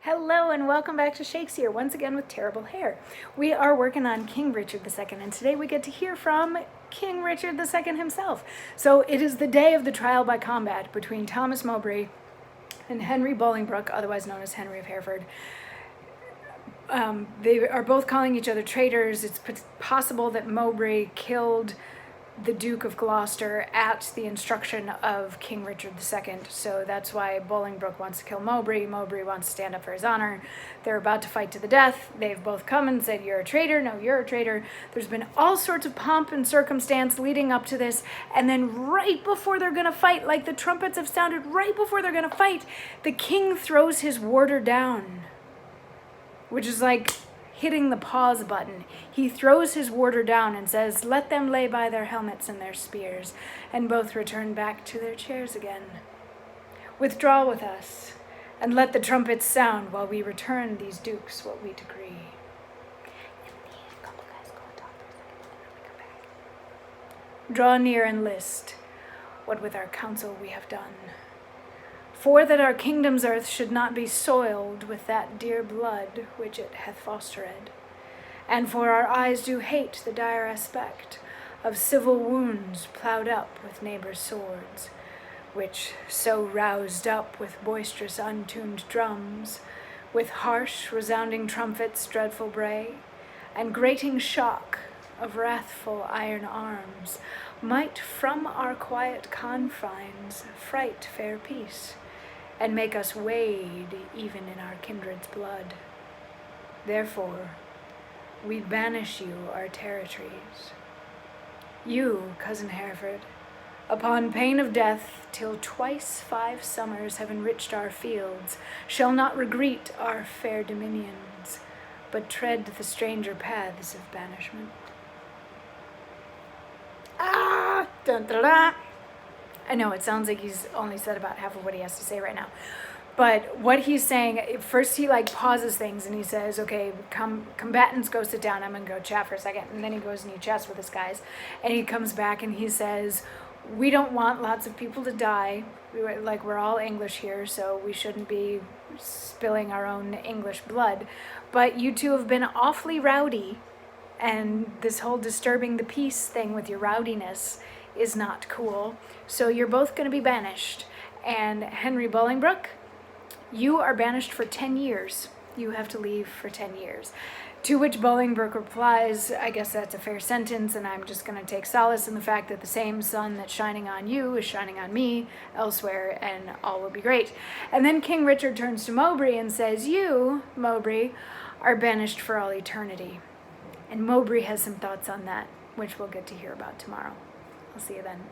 Hello and welcome back to Shakesyear, once again with terrible hair. We are working on King Richard II, and today we get to hear from King Richard II himself. So it is the day of the trial by combat between Thomas Mowbray and Henry Bolingbroke, otherwise known as Henry of Hereford. They are both calling each other traitors. It's possible that Mowbray killed the Duke of Gloucester at the instruction of King Richard II. So that's why Bolingbroke wants to kill Mowbray. Mowbray wants to stand up for his honor. They're about to fight to the death. They've both come and said, "You're a traitor." "No, you're a traitor." There's been all sorts of pomp and circumstance leading up to this. And then right before they're going to fight, like the trumpets have sounded, right before they're going to fight, the king throws his warder down, which is like hitting the pause button. He throws his warder down and says, "Let them lay by their helmets and their spears," and both return back to their chairs again. "Withdraw with us, and let the trumpets sound while we return these dukes what we decree." "Draw near and list what with our counsel we have done. For that our kingdom's earth should not be soiled with that dear blood which it hath fostered, and for our eyes do hate the dire aspect of civil wounds ploughed up with neighbors' swords, which so roused up with boisterous untuned drums, with harsh resounding trumpets' dreadful bray, and grating shock of wrathful iron arms, might from our quiet confines fright fair peace, and make us wade even in our kindred's blood. Therefore, we banish you our territories. You, cousin Hereford, upon pain of death, till twice 5 summers have enriched our fields, shall not regret our fair dominions, but tread the stranger paths of banishment." Dun, dun, dun. I know it sounds like he's only said about half of what he has to say right now. But what he's saying, first he pauses things and he says, "Okay, combatants, go sit down. I'm going to go chat for a second." And then he goes and he chats with his guys. And he comes back and he says, "We don't want lots of people to die. We're all English here, so we shouldn't be spilling our own English blood. But you two have been awfully rowdy. And this whole disturbing the peace thing with your rowdiness is not cool. So you're both going to be banished. And Henry Bolingbroke, you are banished for 10 years. You have to leave for 10 years. To which Bolingbroke replies, "I guess that's a fair sentence, and I'm just going to take solace in the fact that the same sun that's shining on you is shining on me elsewhere, and all will be great." And then King Richard turns to Mowbray and says, "You, Mowbray, are banished for all eternity." And Mowbray has some thoughts on that, which we'll get to hear about tomorrow. I'll see you then.